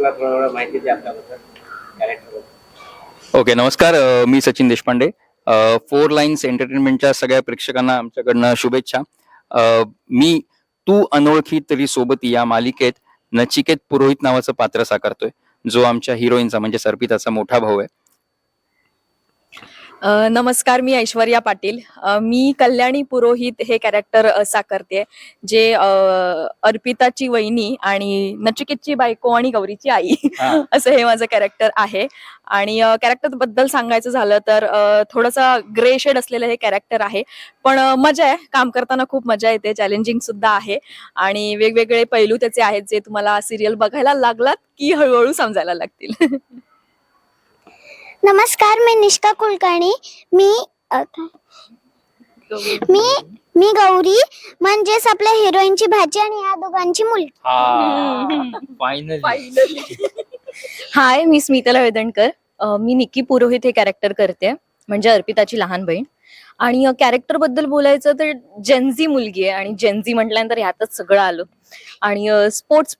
प्रेक्षकांना थोडं माहिती द्या आपल्याबद्दल, कॅरेक्टर. ओके, नमस्कार. मी सचिन देशपांडे. फोर लाईन्स एंटरटेनमेंटच्या सगळ्या प्रेक्षकांना आमच्याकडनं शुभेच्छा. मी तू अनोळखी तरी सोबती या मालिकेत नचिकेत पुरोहित नावाचं पात्र साकारतोय, जो आमच्या हिरोईनचा म्हणजे अर्पिताचा मोठा भाऊ आहे. नमस्कार, मी ऐश्वर्या पाटील. मी कल्याणी पुरोहित हे कॅरेक्टर साकारते, जे अर्पिताची वहिनी आणि नचिकेतची बायको आणि गौरीची आई असं हे माझं कॅरेक्टर आहे. आणि कॅरेक्टर बद्दल सांगायचं झालं तर थोडंसं ग्रे शेड असलेलं हे कॅरेक्टर आहे, पण मजा आहे. काम करताना खूप मजा येते, चॅलेंजिंग सुद्धा आहे आणि वेगवेगळे पैलू त्याचे आहेत जे तुम्हाला सिरियल बघायला लागलात की हळूहळू समजायला लागतील. नमस्कार, मी निष्का कुलकर्णी. मी मी मी गौरी, म्हणजेच आपल्या हिरोईनची भाची आणि या दोघांची मुलगी. हाय, मी स्मितला वेदणकर. मी निकी पुरोहित हे कॅरेक्टर करते, म्हणजे अर्पिताची लहान बहीण. आणि कॅरेक्टर बद्दल बोलायचं तर जेन्झी मुलगी आहे आणि जेन्झी म्हटल्यानंतर ह्यातच सगळं आलं. आणि स्पोर्ट्स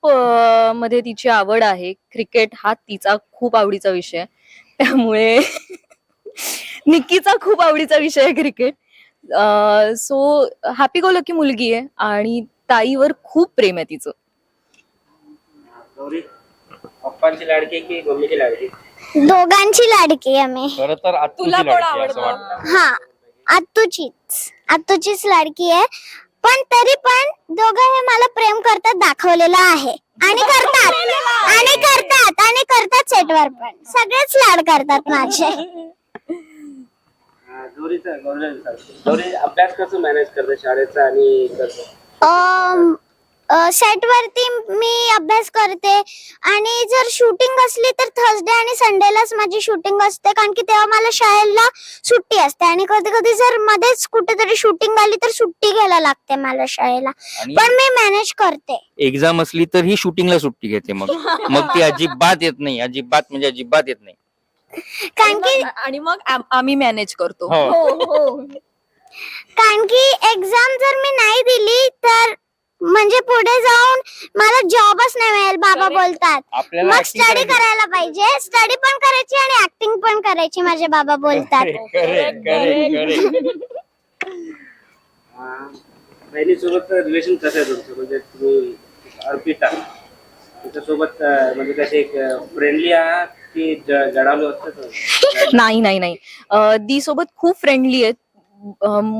मध्ये तिची आवड आहे. क्रिकेट हा तिचा खूप आवडीचा विषय, त्यामुळे निक्कीचा खूप आवडीचा विषय आहे cricket. So happy go lucky मुलगी आहे आणि ताईवर खूप प्रेम आहे तिचं. गौरी पप्पांची लाडकी की मम्मीची लाडकी? दोघांची लाडकी आहे मी. खरं तर तुला कोण आवडतं? हा, आत्तूचीच लाडकी आहे, पण तरी पण दोघं हे मला प्रेम करतात दाखवलेलं आहे आणि करतात सेटवर पण सगळेच लाड करतात माझे. गौरी अभ्यास कसं मॅनेज करते शाळेचा आणि कसं? सेट वरती मी अभ्यास करते आणि जर शूटिंग असली तर थर्सडे आणि संडेलाच माझी शूटिंग असते, कारण की तेव्हा मला शाळेला सुट्टी असते. आणि कधी कधी जर मध्येच कुठेतरी शूटिंग आली तर सुट्टी घ्यायला लागते मला शाळेला, पण मी मॅनेज करते. एक्झाम असली तर ही शूटिंगला सुट्टी घेते, मग ती अजिबात येत नाही, अजिबात येत नाही. कारण की आणि मग आम्ही मॅनेज करतो. कारण की एक्झाम जर मी नाही दिली तर म्हणजे पुढे जाऊन मला जॉबच नाही मिळेल, बाबा बोलतात. मग स्टडी करायला पाहिजे, स्टडी पण करायची आणि ऍक्टिंग पण करायची, माझे बाबा बोलतात. बहिणीसोबत रिलेशन कसं आहे तुमचं? म्हणजे तुम्ही अर्पिता तिच्यासोबत म्हणजे कसे फ्रेंडली आहात की जडालो असतात? नाही. दी सोबत खूप फ्रेंडली आहेत.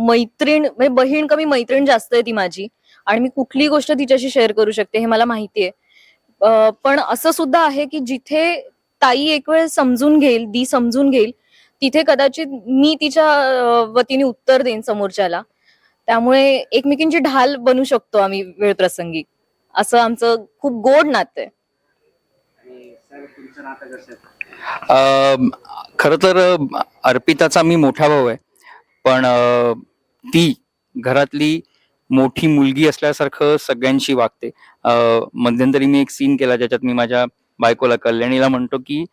मैत्रीण म्हणजे बहीण कमी, मैत्रीण जास्त आहे ती माझी. आणि मी कुठली गोष्ट तिच्याशी शेअर करू शकते हे मला माहितीये. पण असं सुद्धा आहे की जिथे ताई एक वेळ समजून घेईल, दी समजून घेईल, तिथे कदाचित मी तिच्या वतीने उत्तर देईन समोरच्याला. त्यामुळे एकमेकींची ढाल बनू शकतो आम्ही वेळ प्रसंगी. असं आमचं खूप गोड नातं आहे. खर तर अर्पिताचा मी मोठा भाऊ आहे, पण ती घरातली मोठी मुलगी असल्यासारखं सगळ्यांशी वागते. मध्यंतरी मी एक सीन केला ज्याच्यात मी माझ्या बायकोला कल्याणीला म्हणतो की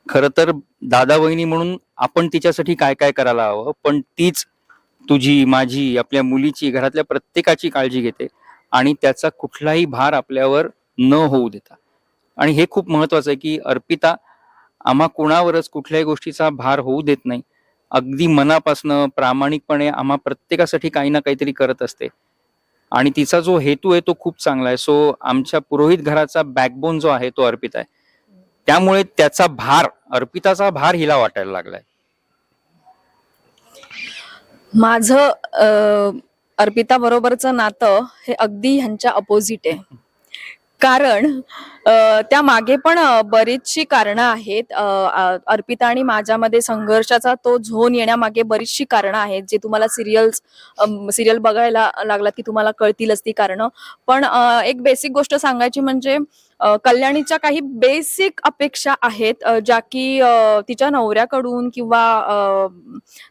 खरं तर दादा वहिनी म्हणून आपण तिच्यासाठी काय काय करायला हवं, पण तीच तुझी, माझी, आपल्या मुलीची, घरातल्या प्रत्येकाची काळजी घेते आणि त्याचा कुठलाही भार आपल्यावर न होऊ देता. आणि हे खूप महत्वाचं आहे की अर्पिता आम्हा कोणावरच कुठल्याही गोष्टीचा भार होऊ देत नाही. अगदी मनापासनं प्रामाणिकपणे आम्हा प्रत्येकासाठी काही ना काहीतरी करत असते आणि तिचा जो हेतू आहे तो खूप चांगला आहे. सो आमच्या पुरोहित घराचा बॅकबोन जो आहे तो अर्पिता आहे, त्यामुळे त्याचा भार, अर्पिताचा भार हिला वाटायला लागलाय. माझं अर्पिता बरोबरचं नातं हे अगदी ह्यांच्या अपोजिट आहे. कारण त्या मागे पण बरीचशी कारणं आहेत. अर्पिता आणि माझ्यामध्ये संघर्षाचा तो झोन येण्यामागे बरीचशी कारणं आहेत, जे तुम्हाला सिरियल बघायला लागलात की तुम्हाला कळतीलच ती कारणं. पण एक बेसिक गोष्ट सांगायची म्हणजे कल्याणीच्या काही बेसिक अपेक्षा आहेत, ज्या की तिच्या नवऱ्याकडून किंवा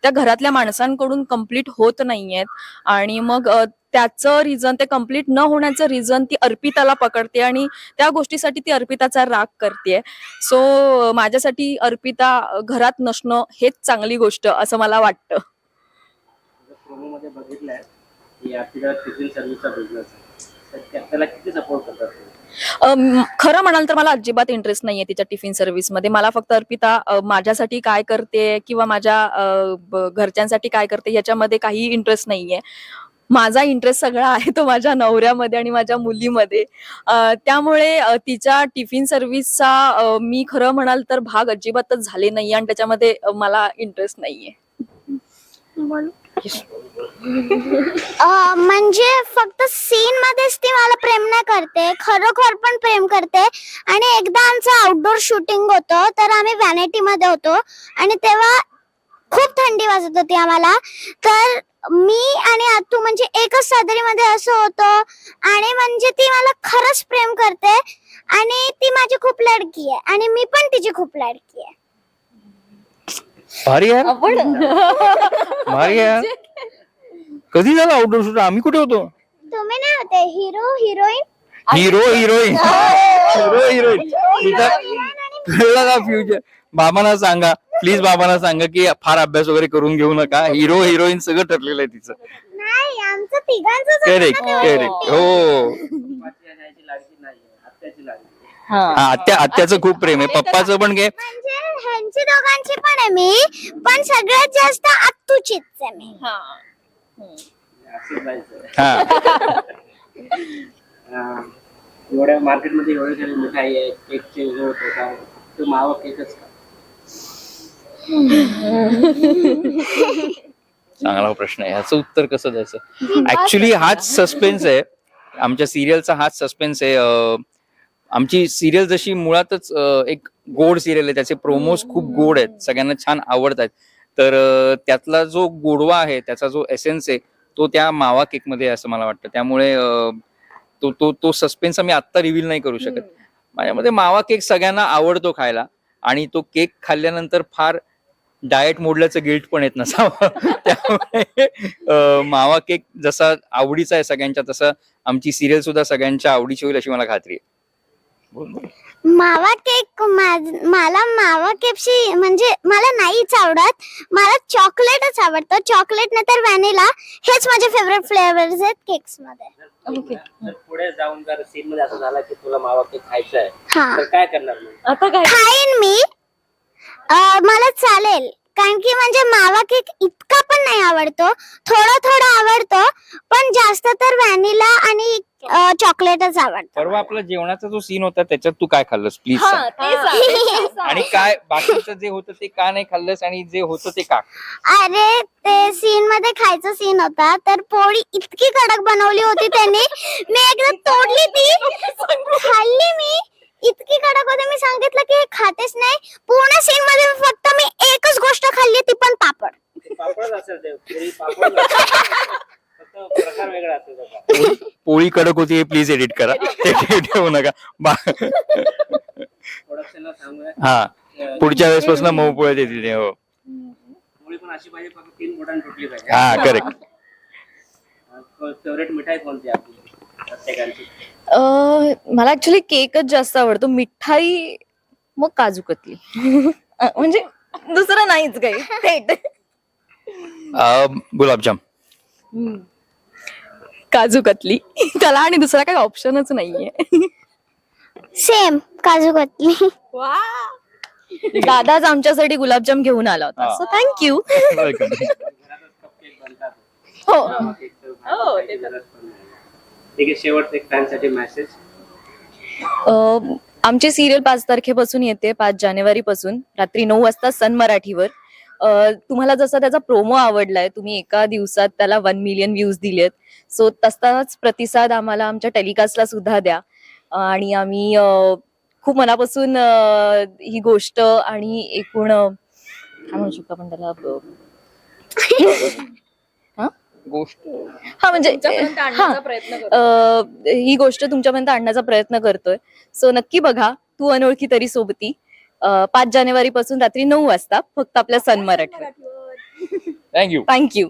त्या घरातल्या माणसांकडून कम्प्लीट होत नाहीयेत. आणि मग त्याचं रिझन, ते कम्प्लीट न होण्याचं रिझन ती अर्पिताला पकडते आणि त्या गोष्टीसाठी ती अर्पिताचा राग करते. सो माझ्यासाठी अर्पिता घरात नसणं हेच चांगली गोष्ट असं मला वाटतं. बघितलंय की अर्पिता टिफिन सर्व्हिसचा बिझनेस आहे, त्याला किती सपोर्ट करतात? खरं म्हणाल तर मला अजिबात इंटरेस्ट नाहीये तिच्या टिफिन सर्व्हिसमध्ये. मला फक्त अर्पिता माझ्यासाठी काय करते किंवा माझ्या घरच्यांसाठी काय करते याच्यामध्ये काही इंटरेस्ट नाहीये. माझा इंटरेस्ट सगळा आहे तो माझ्या नवऱ्यामध्ये आणि माझ्या मुलीमध्ये. त्यामुळे तिच्या टिफिन सर्व्हिसचा मी खरं म्हणाल तर भाग अजिबातच झाले नाहीये आणि त्याच्यामध्ये मला इंटरेस्ट नाहीये. म्हणजे फक्त सीन मध्येच ती मला प्रेम नाही करते, खरोखर पण प्रेम करते. आणि एकदा आमचं आउटडोर शूटिंग होतं, तर आम्ही व्हॅनिटी मध्ये होतो आणि तेव्हा खूप थंडी वाजत होती आम्हाला. तर मी आणि आतू म्हणजे एकच चादरीमध्ये असं होतं आणि म्हणजे ती मला खरंच प्रेम करते आणि ती माझी खूप लाडकी आहे आणि मी पण तिची खूप लाडकी आहे. भारी यार, भारी यार. कधी झालं आउटडोर शूट? आम्ही कुठे होतो? तुम्ही नाही होते hero heroine? Hero heroine, hero heroine. कळलं का फ्युचर? बाबांना सांगा प्लीज, बाबांना सांगा की फार अभ्यास वगैरे करून घेऊ नका. हिरो हिरोईन सगळं ठरलेलं आहे तिचं. नाही, आमचं तिघांचं करेक्ट करेक्ट. हो, लाडकी नाही, आत्याची लाडकी. हा, आत्याचं खूप प्रेम आहे. पप्पाचं पण घे. म्हणजे ह्यांची दोघांची पण आहे मी, पण सगळ्यात जास्त आत्तूचीच आहे मी. असं जायचं. हा, एवढ्या मार्केटमध्ये एवढे सारे मिठाई आहे, केकचे हे होते का, तो मावा केकच का? चांगला प्रश्न आहे. ह्याचं उत्तर कसं द्यायचं? ऍक्च्युली हाच सस्पेन्स आहे आमच्या सिरियलचा, हाच सस्पेन्स आहे. आमची सिरियल जशी मुळातच एक गोड सिरियल आहे, त्याचे प्रोमोज खूप गोड आहेत, सगळ्यांना छान आवडतात. तर त्यातला जो गोडवा आहे, त्याचा जो एसेन्स आहे, तो त्या मावा केक मध्ये आहे असं मला वाटतं. त्यामुळे तो तो तो सस्पेन्स आम्ही आत्ता रिव्हील नाही करू शकत. माझ्यामध्ये मावा केक सगळ्यांना आवडतो खायला आणि तो केक खाल्ल्यानंतर फार डाएट मोडल्याचं गिल्ट पण येत नसावं. त्यामुळे मावा केक जसा आवडीचा आहे सगळ्यांच्या, तसं आमची सिरियल सुद्धा सगळ्यांच्या आवडीची होईल अशी मला खात्री आहे. मावा केक मला मावा केकशी म्हणजे मला नाहीच आवडत. मला चॉकलेटच आवडतं, चॉकलेट नाही तर व्हॅनिला. हेच माझे फेवरेट फ्लेवर्स आहेत केक्स मध्ये. जर पुढे जाऊन जर सीन मध्ये असं झालं की तुला मावा केक खायचा आहे, हा, तर काय करणार मग? आता काय खाईन मी. मला चालेल, कारण की म्हणजे मावा केक इतका पण नाही आवडतो, थोडा थोडा आवडतो, पण जास्त तर व्हॅनिला आणि चॉकलेटच आवडतं. परवा आपला जेवणाचा जो सीन होता त्याच्यात तू काय खाल्लंस प्लीज सांग. आणि काय बाकीचं जे होतं ते का नाही खाल्लंस आणि जे होतं ते का? अरे ते सीन मध्ये खायचा सीन होता, तर पोळी इतकी कडक बनवली होती त्यांनी, मी एकदा तोडली ती, खाल्ली मी. इतकी कडक होती, मी सांगितलं की हे खातेच नाही. पूर्ण सीन मध्ये फक्त मी एकच गोष्ट खाल्ली, ती पण पापड. पापडच असेल ते, पुरी पापड नसेल. फक्त प्रकार वेगळा असेल त्याचा. पोळी कडक होती हे प्लीज एडिट करा, ते ठेवू नका. प्रोडक्शनला सांगूया. हा, पुढच्या वेळेसपासून मऊ पोळ्या देतील ते. हो, पोळी पण अशी पाहिजे, फक्त 3 बोटांनी तुटली पाहिजे. हा करेक्ट. फेवरेट मिठाई कोणती आपली प्रत्येकाची? मला ऍक्च्युली केकच जास्त आवडतो. मिठाई मग काजू कतली. म्हणजे दुसरं नाहीच काही थेट. गुलाबजाम. काजू कतली, त्याला आणि दुसरा काही ऑप्शनच नाहीये. सेम काजू कतली. दादाच आमच्यासाठी गुलाबजाम घेऊन आला होता, सो थँक्यू. वेलकम. घरातच कपकेक बनतात. हो, मावा केकचं खायची गरज पण नाही. ठीक आहे, शेवटचं एक फॅनसाठी मेसेज. आमची सिरियल 5 तारखेपासून येते, 5 जानेवारी पासून रात्री 9 वाजता सन मराठीवर. तुम्हाला जसा त्याचा प्रोमो आवडलाय, तुम्ही एका दिवसात त्याला 1 मिलियन व्ह्यूज दिलेत, सो तसाच प्रतिसाद आम्हाला आमच्या टेलिकास्टला सुद्धा द्या. आणि आम्ही खूप मनापासून ही गोष्ट आणि एकूण काय म्हणू शकतो आपण त्याला, गोष्ट हा म्हणजे ही गोष्ट तुमच्यापर्यंत आणण्याचा प्रयत्न करतोय. सो नक्की बघा तू अनोळखी तरी सोबती, 5 जानेवारी पासून रात्री 9 वाजता फक्त आपल्या सन मराठी. थँक्यू. थँक्यू.